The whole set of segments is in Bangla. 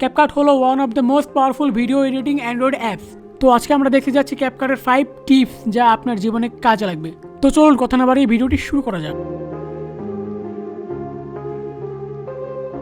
ক্যাপকাট হলো one of the most powerful video editing Android apps. তো আজকে আমরা দেখতে যাচ্ছি ক্যাপকাটের 5 টিপস যা আপনার জীবনে কাজে লাগবে। তো চলুন কথা না বাড়িয়ে ভিডিওটি শুরু করা যাক।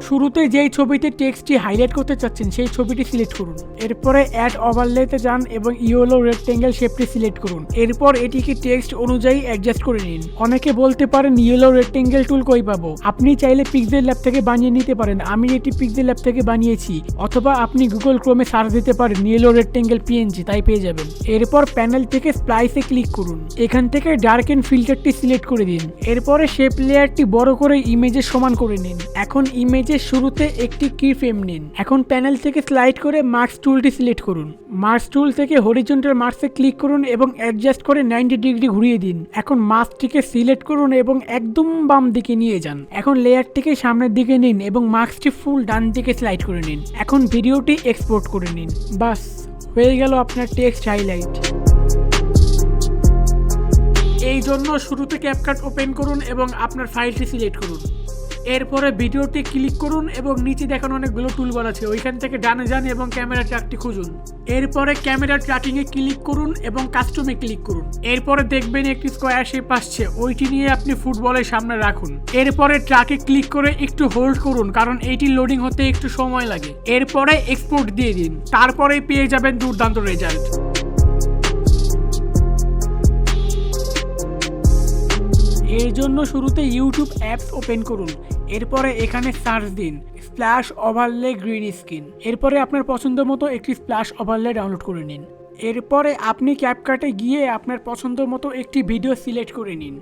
শুরুতে যেই ছবিতে টেক্সটটি হাইলাইট করতে চাচ্ছেন সেই ছবিটি সিলেক্ট করুন। এরপরে অ্যাড ওভারলেতে যান এবং ইয়েলো রেক্টেঙ্গেল শেপটি সিলেক্ট করুন। এরপর এটিকে টেক্সট অনুযায়ী অ্যাডজাস্ট করে নিন। অনেকে বলতে পারেন ইয়েলো রেক্টেঙ্গেল টুল কই পাবো? আপনি চাইলে পিক্সেল ল্যাব থেকে বানিয়ে নিতে পারেন। আমি এটি পিক্সেল ল্যাব থেকে বানিয়েছি, অথবা আপনি গুগল ক্রোমে সার্চ দিতে পারেন ইয়েলো রেক্টেঙ্গেল পিএনজি, তাই পেয়ে যাবেন। এরপর প্যানেল থেকে স্প্লাইসে ক্লিক করুন। এখান থেকে ডার্ক এন্ড ফিল্টারটি সিলেক্ট করে দিন। এরপরে শেপ লেয়ারটি বড় করে ইমেজের সমান করে নিন। এখন ইমেজের শুরুতে একটি কি ফ্রেম নিন। এখন প্যানেল থেকে স্লাইড করে মার্কস টুলটি সিলেক্ট করুন। মার্কস টুল থেকে হরিজন্টাল মার্কসে ক্লিক করুন এবং অ্যাডজাস্ট করে 90 ডিগ্রি ঘুরিয়ে দিন। এখন মাস্কটিকে সিলেক্ট করুন এবং একদম বাম দিকে নিয়ে যান। এখন লেয়ারটিকে সামনের দিকে নিন এবং মার্কসটি ফুল ডান দিকে স্লাইড করে নিন। এখন ভিডিওটি এক্সপোর্ট করে নিন। বাস হয়ে গেল আপনার টেক্সট হাইলাইট। এই জন্য শুরুতে ক্যাপকাট ওপেন করুন এবং আপনার ফাইলটি সিলেক্ট করুন। এরপরে ভিডিওটি ক্লিক করুন এবং নিচে দেখানো অনেকগুলো টুলবার আছে, ওইখান থেকে ডানে যান এবং ক্যামেরা ট্র্যাকটি খুঁজুন। এরপরে ক্যামেরা ট্র্যাকিংয়ে ক্লিক করুন এবং কাস্টমে ক্লিক করুন। এরপরে দেখবেন একটি স্কোয়ার শেপ আসছে, ওইটি নিয়ে আপনি ফুটবলের সামনে রাখুন। এরপরে ট্র্যাকে ক্লিক করে একটু হোল্ড করুন, কারণ এইটি লোডিং হতে একটু সময় লাগে। এরপরে এক্সপোর্ট দিয়ে দিন, তারপরেই পেয়ে যাবেন দুর্দান্ত রেজাল্ট। এর জন্য শুরুতে ইউটিউব অ্যাপস ওপেন করুন। এরপরে এখানে সার্চ দিন স্প্ল্যাশ ওভারলে গ্রিন স্ক্রিন। এরপরে আপনার পছন্দ মতো একটি স্প্ল্যাশ ওভারলে ডাউনলোড করে নিন। এরপরে আপনি ক্যাপকাটে গিয়ে আপনার পছন্দ মতো একটি ভিডিও সিলেক্ট করে নিন।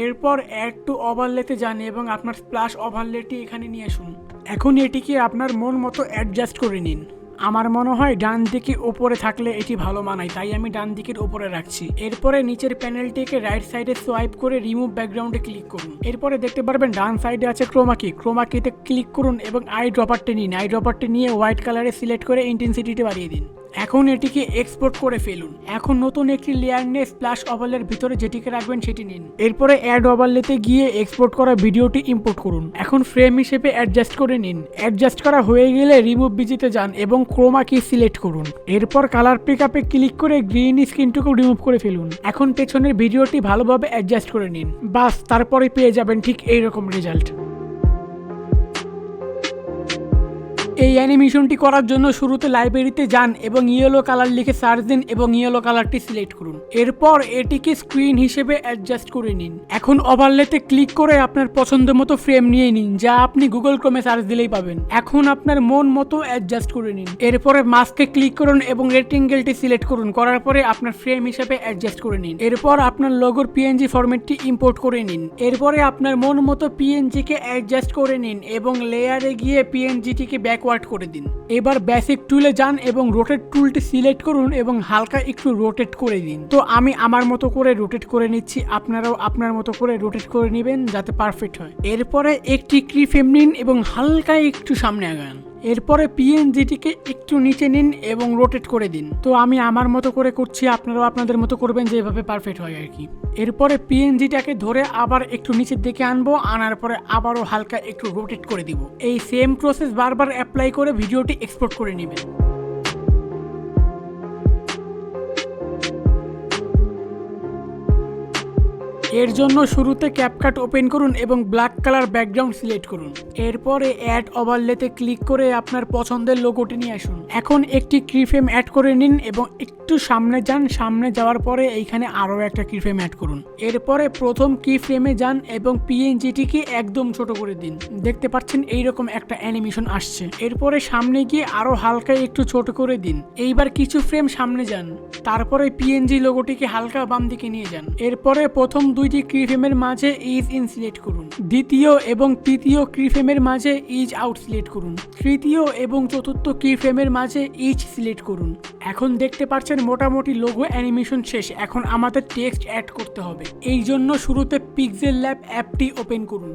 এরপর অ্যাড টু ওভারলেতে যান এবং আপনার স্প্ল্যাশ ওভারলেটি এখানে নিয়ে আসুন। এখন এটিকে আপনার মন মতো অ্যাডজাস্ট করে নিন। আমার মনে হয় ডান দিকে উপরে থাকলে এটি ভালো মানায়, তাই আমি ডান দিকের উপরে রাখছি। এরপরে নিচের প্যানেলটিকে রাইট সাইডে সোয়াইপ করে রিমুভ ব্যাকগ্রাউন্ডে ক্লিক করুন। এরপরে দেখতে পারবেন ডান সাইডে আছে ক্রোমাকিতে ক্লিক করুন এবং আই ড্রপারটি নিন। আই ড্রপারটি নিয়ে হোয়াইট কালারে সিলেক্ট করে ইন্টেন্সিটিটি বাড়িয়ে দিন। এখন এটিকে এক্সপোর্ট করে ফেলুন। এখন নতুন একটি লেয়ার নিয়ে স্প্ল্যাশ ওভারলের ভিতরে যেটিকে রাখবেন সেটি নিন। এরপরে অ্যাড ওভারলেতে গিয়ে এক্সপোর্ট করা ভিডিওটি ইম্পোর্ট করুন। এখন ফ্রেম হিসেবে অ্যাডজাস্ট করে নিন। অ্যাডজাস্ট করা হয়ে গেলে রিমুভ বিজিতে যান এবং ক্রোমা কি সিলেক্ট করুন। এরপর কালার পিকআপে ক্লিক করে গ্রিন স্ক্রিনটুকু রিমুভ করে ফেলুন। এখন পেছনের ভিডিওটি ভালোভাবে অ্যাডজাস্ট করে নিন। বাস তারপরে পেয়ে যাবেন ঠিক এইরকম রেজাল্ট। এই অ্যানিমেশনটি করার জন্য শুরুতে লাইব্রেরিতে যান এবং ইয়েলো কালার লিখে সার্চ দিন এবং ইয়েলো কালারটি সিলেক্ট করুন। এরপর এটিকে স্ক্রিন হিসেবে অ্যাডজাস্ট করে নিন। এখন ওভারলেতে ক্লিক করে আপনার পছন্দ মতো ফ্রেম নিয়ে নিন, যা আপনি গুগল ক্রোমে সার্চ দিলেই পাবেন। এখন আপনার মন মতো অ্যাডজাস্ট করে নিন। এরপরে মাস্কে ক্লিক করুন এবং রেক্টেঙ্গেলটি সিলেক্ট করুন। করার পরে আপনার ফ্রেম হিসেবে অ্যাডজাস্ট করে নিন। এরপর আপনার লোগোর পিএনজি ফরম্যাটটি ইম্পোর্ট করে নিন। এরপরে আপনার মন মতো পিএনজিকে অ্যাডজাস্ট করে নিন এবং লেয়ারে গিয়ে পিএনজিটিকে ব্যাকওয়ার্ড করে দিন। এবার বেসিক টুলে যান এবং রোটেট টুলটি সিলেক্ট করুন এবং হালকা একটু রোটেট করে দিন। তো আমি আমার মতো করে রোটেট করে নিচ্ছি, আপনারাও আপনার মতো করে রোটেট করে নেবেন যাতে পারফেক্ট হয়। এরপরে একটি কিফ্রেম নিন এবং হালকা একটু সামনে আগান। এরপরে পিএনজিটিকে একটু নিচে নিন এবং রোটেট করে দিন। তো আমি আমার মতো করে করছি, আপনারাও আপনাদের মতো করবেন যেভাবে পারফেক্ট হয় আর কি। এরপরে পিএনজিটাকে ধরে আবার একটু নিচের দিকে আনবো, আনার পরে আবারও হালকা একটু রোটেট করে দিব। এই সেম প্রসেস বারবার অ্যাপ্লাই করে ভিডিওটি এক্সপোর্ট করে নেবেন। এর জন্য শুরুতে ক্যাপকাট ওপেন করুন এবং ব্ল্যাক কালার ব্যাকগ্রাউন্ড সিলেক্ট করুন। এরপরে অ্যাড ওভারলেতে ক্লিক করে আপনার পছন্দের লোগোটি নিয়ে আসুন। এখন একটি কিফ্রেম অ্যাড করে নিন এবং একটু সামনে যান। সামনে যাওয়ার পরে এইখানে আরও একটা কিফ্রেম অ্যাড করুন। এরপরে প্রথম কিফ্রেমে যান এবং পিএনজিটিকে একদম ছোট করে দিন। দেখতে পাচ্ছেন এইরকম একটা অ্যানিমেশন আসছে। এরপরে সামনে গিয়ে আরো হালকা একটু ছোট করে দিন। এইবার কিছু ফ্রেম সামনে যান, তারপরে পিএনজি লোগোটিকে হালকা বাম দিকে নিয়ে যান। এরপরে প্রথম দুইটি কিফ্রেমের মাঝে ইজ ইন সিলেক্ট করুন। দ্বিতীয় এবং তৃতীয় কিফ্রেমের মাঝে ইজ আউট সিলেক্ট করুন। তৃতীয় এবং চতুর্থ কিফ্রেমের মাঝে ইজ সিলেক্ট করুন। এখন দেখতে পাচ্ছেন মোটামুটি লোগো অ্যানিমেশন শেষ। এখন আমাদের টেক্সট অ্যাড করতে হবে। এই জন্য শুরুতে পিক্সেল ল্যাব অ্যাপটি ওপেন করুন।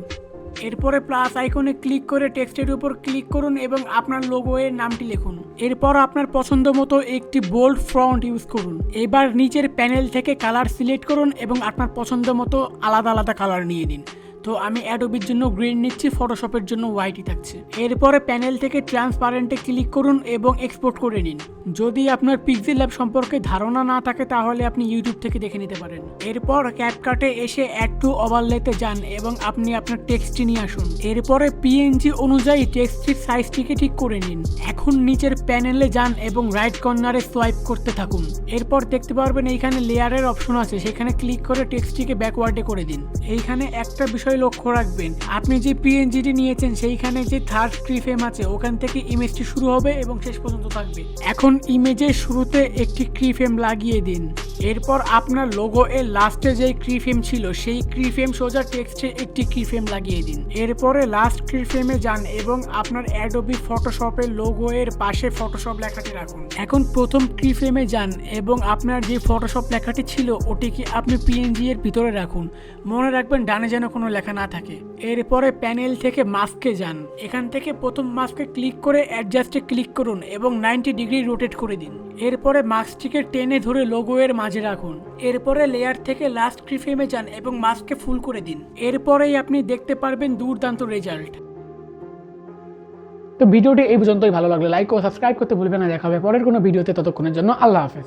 এরপরে প্লাস আইকনে ক্লিক করে টেক্সটের উপর ক্লিক করুন এবং আপনার লোগো এর নামটি লিখুন। এরপর আপনার পছন্দ মতো একটি বোল্ড ফন্ট ইউজ করুন। এবার নিচের প্যানেল থেকে কালার সিলেক্ট করুন এবং আপনার পছন্দ মতো আলাদা আলাদা কালার নিয়ে নিন। তো আমি অ্যাডোবির জন্য গ্রিন নিচ্ছি, ফটোশপের জন্য হোয়াইটই থাকছে। এরপরে প্যানেল থেকে ট্রান্সপারেন্টে ক্লিক করুন এবং এক্সপোর্ট করে নিন। যদি আপনার পিক্সেল ল্যাব সম্পর্কে ধারণা না থাকে তাহলে আপনি ইউটিউব থেকে দেখে নিতে পারেন। এরপর ক্যাপকাটে এসে অ্যাড টু ওভারলেতে যান এবং আপনি আপনার টেক্সটটি নিয়ে আসুন। এরপরে পিএনজি অনুযায়ী টেক্সটটির সাইজটিকে ঠিক করে নিন। এখন নিচের প্যানেলে যান এবং রাইট কর্নারে সোয়াইপ করতে থাকুন। এরপর দেখতে পারবেন এইখানে লেয়ারের অপশন আছে, সেখানে ক্লিক করে টেক্সটটিকে ব্যাকওয়ার্ডে করে দিন। এইখানে একটা বিষয় লক্ষ্য রাখবেন, আপনি যে পিএনজিটি নিয়েছেন সেইখানে যে থার্ড ফ্রেম আছে ওখান থেকে ইমেজটি শুরু হবে এবং শেষ পর্যন্ত থাকবে। এখন ইমেজের শুরুতে একটি ফ্রেম লাগিয়ে দিন। এরপর আপনার লোগো এর লাস্টে যে ফ্রেম ছিল সেই ফ্রেম সোজা টেক্সটে একটি ফ্রেম লাগিয়ে দিন। এরপরে লাস্ট ফ্রেমে যান এবং আপনার অ্যাডোবি ফটোশপের লোগো এর পাশে ফটোশপ লেখাটি রাখুন। এখন প্রথম ফ্রেমে যান এবং আপনার যে ফটোশপ লেখাটি ছিল ওটিকে আপনি পিএনজি এর ভিতরে রাখুন। মনে রাখবেন ডানে যেন কোনো লেখা না থাকে। এরপরে প্যানেল থেকে মাস্কে যান, এখান থেকে প্রথম মাস্কে ক্লিক করে অ্যাডজাস্টে ক্লিক করুন এবং 90 ডিগ্রি রোটেট করে দিন। এরপরে মাস্কটিকে টেনে ধরে লোগো এর মাঝে রাখুন। এরপরে লেয়ার থেকে লাস্ট ফ্রেমে যান এবং মাস্ককে ফুল করে দিন। এরপরেই আপনি দেখতে পারবেন দুর্দান্ত রেজাল্ট। তো ভিডিওটি এই পর্যন্তই। ভালো লাগলে লাইক ও সাবস্ক্রাইব করতে ভুলবেন না। দেখা হবে পরের কোনো ভিডিওতে, ততক্ষণের জন্য আল্লাহ হাফেজ।